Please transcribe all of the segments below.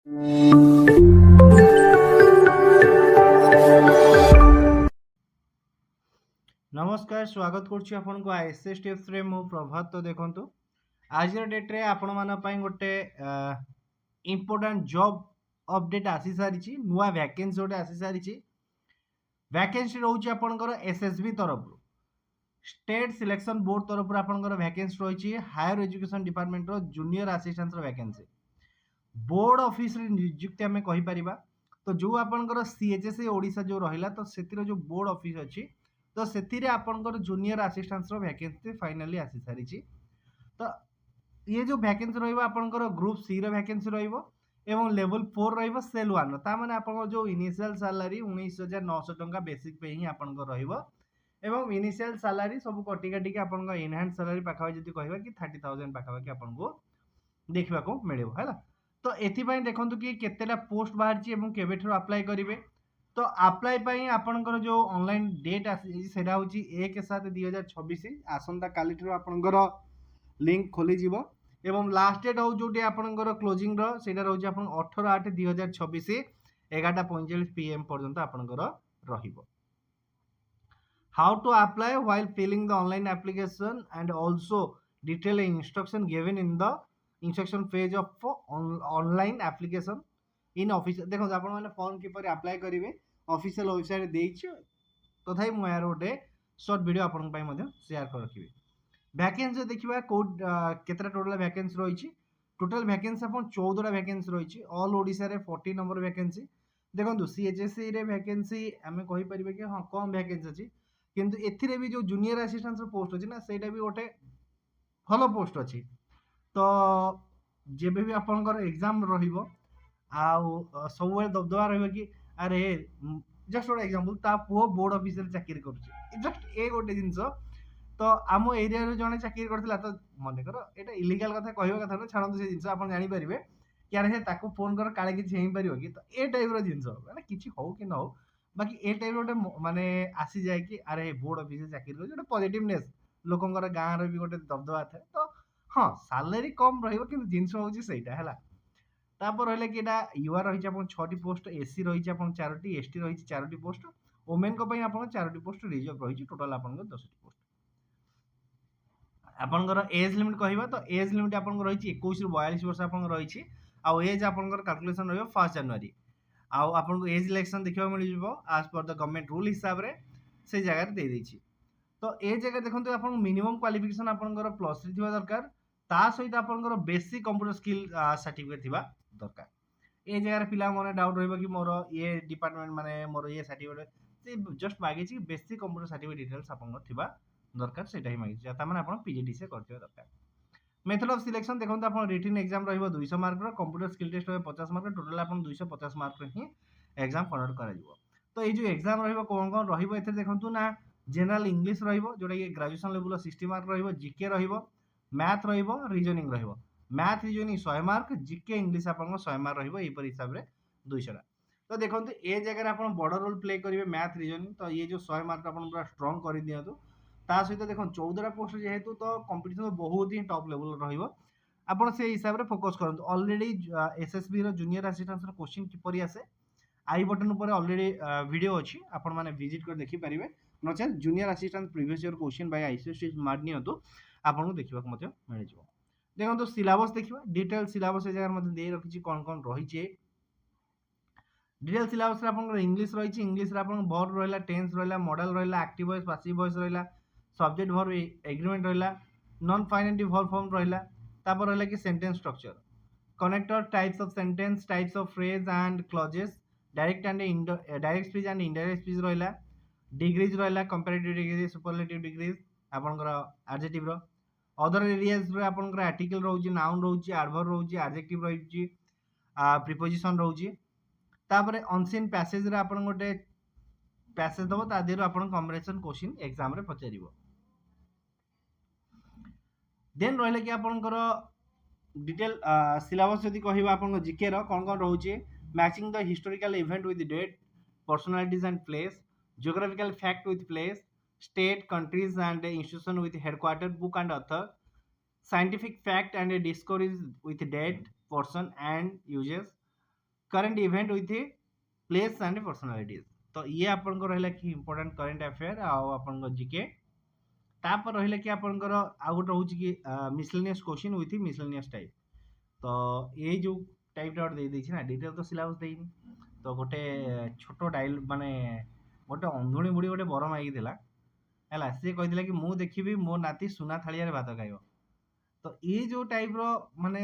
नमस्कार स्वागत करुच्ची आपन को आईएसएस टिप्स रे मु प्रभात। तो देखंतु आज डेट रे आपण माना पई गोटे इंपोर्टेंट जॉब अपडेट आसी सारिची, नुआ वैकेंसी गोटे आसी सारिची। वैकेंसी रहउची आपनकर एसएसबी तरफ स्टेट सिलेक्शन बोर्ड तरफ आपनकर वैकेंसी रहिची हायर एजुकेशन डिपार्टमेंट रो जूनियर असिस्टेंट रो वैकेंसी। बोर्ड ऑफिस रे नियुक्ति हमें कहि परिबा। तो जो आपनकर सीएचएसई ओडिसा जो रहिला तो सेतिर जो बोर्ड ऑफिस अछि तो सेतिर आपनकर जूनियर असिस्टेंट रो वैकेंसी फाइनली आसी सारिची। तो ये जो वैकेंसी रहिबो आपनकर ग्रुप सी रो वैकेंसी रहिबो एवं लेवल 4 रहिबो सेल 1 ता माने आपन जो इनिशियल सैलरी 19900 टंका बेसिक पे ही आपनकर रहिबो एवं इनिशियल सैलरी सब कटी काटी के आपनकर एनहांस सैलरी पाखा जदी कहबा कि 30000 पाखा कि आपनको देखबा को मिलिबो हैला। तो एथिपाई देखंतु कि केतेला पोस्ट बाहरची एवं केबेठरो अप्लाई करिवे। तो अप्लाई पाई आपनकर जो ऑनलाइन डेट आसी सेडा होची 1/7/2026 आसंता कालीठरो आपनकर लिंक खोली जीवो एवं लास्ट डेट हो जोटी आपनकर क्लोजिंग रो सेडा रहउची आपन 18/8/2026 11:45 पीएम पर्यंत आपनकर रहिबो। How to apply while filling the online application and also detailed instruction given in the instruction page of online application in office। देखो आपण माने फॉर्म किपर अप्लाई करिवे ऑफिशियल वेबसाइट देइछ तथापि मु यार गोटे शॉर्ट वीडियो आपण पई मध्ये शेयर कर रखिबे। वैकेंसी देखिबा कोड केतरा टोटल वैकेंसी रहिछि। टोटल वैकेंसी अपन 14 टा वैकेंसी रहिछि। ऑल ओडिसा रे 40 नंबर वैकेंसी। देखंतु सीएचएसई रे वैकेंसी हमें कहि परिबे कि हां कम वैकेंसी अछि किंतु एथिरे भी जो जूनियर असिस्टेंट रो पोस्ट अछि ना सेटा भी गोटे भलो पोस्ट अछि। तो जेबे भी आपनकर एग्जाम रहिबो आउ सबवे दबदबा रहिबो कि अरे जस्ट गोटे एग्जांपल ता पुओ बोर्ड ऑफिसर चाकरी करूछि जस्ट ए गोटे जिंसो। तो आम एरिया रे जने चाकरी करथिला तो मने करो एटा इलीगल कथा कहबो कथा न छाडंतु से जिंसो आपण जानि परिबे कि अरे ताको फोन कर काळे किछि हेइ परिबो कि। तो ए टाइप रो जिंसो माने किछि हो कि न हो बाकी ए टाइप गोटे माने आसी जाय कि अरे बोर्ड ऑफिसर चाकरी करूछि गोटे पॉजिटिवनेस लोकंकर गां रे भी गोटे दबदबा थाए। तो हाँ सैलरी कम रहिबो किंतु जिंसो होछि सेटा हैला। तापर रहले कि एटा यूआर रहिछि आपन 6 टी पोस्ट, एससी रहिछि आपन 4 टी, एसटी रहिछि 4 टी पोस्ट, वुमेन को पई आपन 4 टी पोस्ट रिजर्व रहिछि। टोटल आपन 10 टी पोस्ट। आपनकर एज लिमिट कहबा तो एज लिमिट आपनकर रहिछि 21 रु 42 वर्ष आपनकर रहिछि। आ एज आपनकर कैलकुलेशन रहबो 1 जनवरी। आ आपनको एज इलेक्शन देखबा मिलि जिवो as per the government rule हिसाब रे से जगह रे दे दैछि। तो ए जगह देखंतु आपन मिनिमम क्वालिफिकेशन आपनकर +3 थिबा दरकार ता सहित आपनकर बेसिक कंप्यूटर स्किल सर्टिफिकेट थिबा दरकार। ए जगह रे पिला मने डाउट रहबो कि मोर ये डिपार्टमेंट माने मोर ये सर्टिफिकेट से जस्ट मागे छी बेसिक कंप्यूटर सर्टिफिकेट डिटेल्स आपनकर थिबा दरकार सेटा ही मागे ता माने आपन पीजीडीसीए करथिबा दरकार। मेथड ऑफ सिलेक्शन देखंतु आपन रिटन एग्जाम रहबो 200 मार्क रो, कंप्यूटर स्किल टेस्ट रहबो 50 मार्क रो, टोटल आपन 250 मार्क रो ही एग्जाम कंडक्ट करा जिवो। तो ए जो एग्जाम रहबो कोन रहबो एथे देखंतु ना जनरल इंग्लिश रहबो जोटा कि ग्रेजुएशन लेवल 60 मार्क रहबो, जीके रहबो, मैथ रहबो, रीजनिंग रहबो। Math reasoning 100 mark, GK English आपन 100 मार्क रहबो एई पर हिसाब रे 200 टा। तो देखंतु ए जगह रे आपन बड़ रोल प्ले करिवे मैथ रीजनिंग। तो ये जो 100 मार्क आपन पूरा स्ट्रांग करि दियंतु। ता सहित देखो 14 टा पोस्ट जेहेतु तो कंपटीशन बहुत ही टॉप लेवल रहइबो। आपण से हिसाब रे फोकस करंतु। ऑलरेडी एसएसबी रो जूनियर असिस्टेंट रो क्वेश्चन किपरि आसे आई बटन ऊपर ऑलरेडी वीडियो अछि आपण माने विजिट कर देखि परिबे। नचे junior assistant previous year question by ICSC मार नियंतु आपण को देखिबा को मते मिल जिवो। देखंतु सिलेबस देखिबा डिटेल सिलेबस ए जगह मते दे रखिछि कोन कोन रहिछि। डिटेल सिलेबस रे आपण इंग्लिश रहिछि, इंग्लिश रे आपण वर्ब रहला, टेंस रहला, मॉडल रहला, एक्टिव वॉइस पैसिव वॉइस रहला, सब्जेक्ट वर्ब एग्रीमेंट रहला, नॉन फाइनेटिव वर्ब फॉर्म रहला, तापर रहला कि sentence structure, connector, types of sentence, types of phrase and clauses, direct and direct speech and indirect speech रहला, degrees रहला, comparative degree, superlative degrees आपनकर adjective रो, other areas रे आपनकर आर्टिकल रहउची, नाउन रहउची, एडवर्ब रहउची, एडजेक्टिव रहउची, प्रीपोजिशन रहउची। तापर अनसीन पैसेज रे आपन गोटे पैसेज दबो ता देरो आपन कॉम्बिनेशन क्वेश्चन एग्जाम रे पचारिबो। देन रहले कि आपनकर डिटेल सिलेबस जदी कहिबा आपन जीके रो कोन कोन रहउची, matching the historical event with date, personalities and place, geographical fact with place, state, countries and institution with headquarter, book and author, scientific fact and discoveries with date, person and uses, current event with place and personalities. तो ये आपन को रहला कि important current affair आपन को GK. तापर रहला कि आपनकर आ गोटे होची कि miscellaneous question with miscellaneous type. तो ये जो टाइप टा दे देछि ना डिटेल तो सिलेबस देइनी। तो गोटे छोटो डायल माने गोटे अंधुणी बुढ़ी गोटे बर मागिथिला हैला, से कहिथिला कि मु देखिबि मो नाती सुना थालिया रे भात खाइबो। तो ये जो टाइप रो माने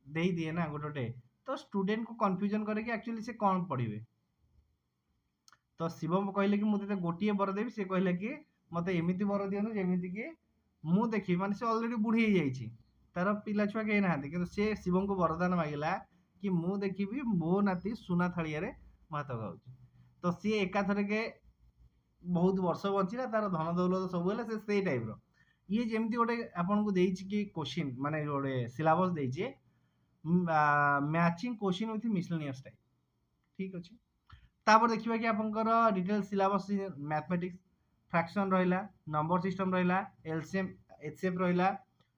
देई दिए ना गोटे तो स्टूडेंट को कंफ्यूजन करे कि एक्चुअली से कौन पढ़िबे। तो शिवम कहले कि मु तते गोटिए बर देबी, से कहले कि मते एमिति बर दियनु जेमिति कि मु देखि माने से ऑलरेडी बुढ़ी हो जाइछि, तार पिला छुआ के नाहांती, କିନ୍ତୁ से शिवम को वरदान मागिला कि मु देखिबि मो नाती सुना थालिया रे भात खाଉଛି। तो सी एकाथरे के बहुत वर्ष बंचिला, तार धन दौलत सब हेला से सेई टाइप रो। ये जेमति गोटे आपन को देइछि कि क्वेश्चन माने गोटे सिलेबस देइछि matching question with miscellaneous type. ठीक अछि। तापर देखिबा कि आपनकर डिटेल सिलेबस मैथमेटिक्स फ्रैक्शन रहिला, नंबर सिस्टम रहिला, एलसीएम एचसीएफ रहिला,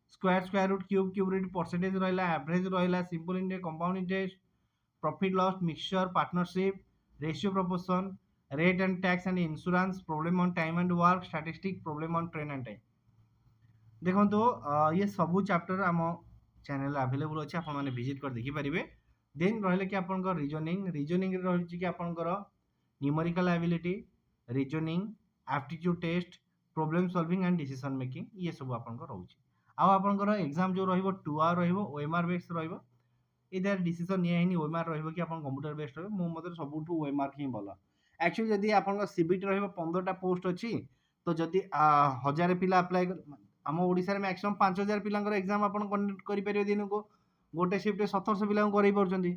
square root cube root percentage रहिला, एवरेज रहिला, simple interest, compound interest, profit loss, mixture, partnership, ratio proportion, rate and tax and insurance, problem on time and work, statistics, problem on train and time. देखो तो ये सबू chapter आम channel available अच्छे, आप visit कर देखि पारिबे। देन रहले कि आपनकर रीजनिंग रही कि आपनकर numerical ability, reasoning, aptitude test, problem solving and decision making, ये सब आपनकर रहउची। आ आपनकर एग्जाम जो रहइबो 2 आवर रहइबो, ओएमआर बेस्ड रहइबो। इधर डिसीजन निया हेनी ओएमआर रहइबो कि आपन कंप्यूटर बेस्ड रहइबो। मो मते सबुठु ओएमआर ही भलो। एक्चुअली जदी आपनकर सीबीटी रहइबो 15 टा पोस्ट अछि, तो जदी 1000 पिला अप्लाई आम ओडिसा रे मैक्सिमम 5000 पिलांकर एग्जाम आपन कंडक्ट करि परिबे दिन को। गोटे शिफ्ट 1700 पिला करै परचंदी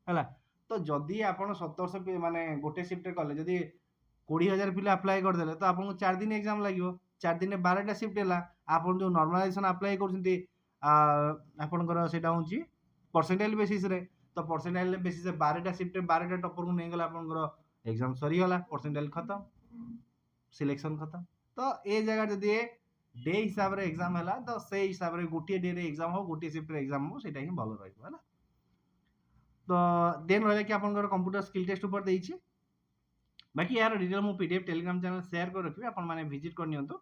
हैला। तो जदी आपन 1700 माने गोटे शिफ्ट कले जदी 20000 पिला अप्लाई कर देले, तो आपन 4 दिन एग्जाम लागिवो। 4 दिन 12 टा शिफ्ट हैला। आपन जो नॉर्मलाइजेशन अप्लाई करचंती आपनकर सेटा होची परसेंटाइल बेसिस रे। तो परसेंटाइल बेसिस रे 12 टा शिफ्ट 12 टा टॉपर को नै गला, आपनकर एग्जाम सरी गला, परसेंटाइल खत्म, सिलेक्शन खत्म। तो ए जगह जदी डे हिसाब रे एग्जाम हैला, तो से हिसाब रे गोटे डे रे एग्जाम हो, गोटे शिफ्ट रे एग्जाम हो, सेटा ही भलो रहइबो हैला। तो देन रहले कि आपनकर कंप्यूटर स्किल टेस्ट ऊपर देइछि। बाकी यार डिटेल मु पीडीएफ टेलीग्राम चैनल शेयर कर रखिबे, आपन माने विजिट कर नियंतो।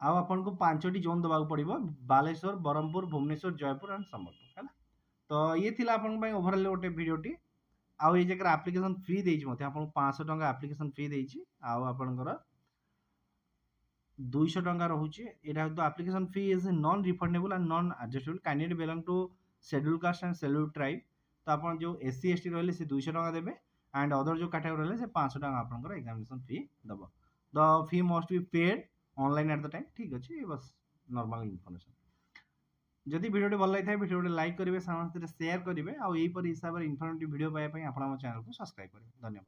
आ आपन को 5टी जोन दबाक पड़िबो, बालेश्वर, बरहमपुर, भुवनेश्वर, जयपुर एंड संबलपुर हैला। तो ये थिला आपन पय ओवरऑल गोटे वीडियोटी। आ ए जकर एप्लीकेशन फी देइछि मते, आपन 500 टका एप्लीकेशन फी देइछि। आ आपनकर 200 टका रहुछि। एटा तो application fee is non refundable and non adjustable, candidate belong to schedule caste and schedule tribe. तो आपन जो एससी एसटी रहले से 200 टका देबे, एंड अदर जो कैटेगरी रहले से 500 टका आपनकर एग्जामिनेशन फी दबो। The fee must be paid online at the time. ठीक अछि, बस नॉर्मल इन्फॉर्मेशन। जदि वीडियो भल लागिଥାଏ वीडियो लाइक करिवे, सामान्य शेयर करिवे, आ एही पर हिसाब रे इन्फॉर्मेटिव वीडियो पाए पई आपण हम चैनल को सब्सक्राइब करिवे। धन्यवाद।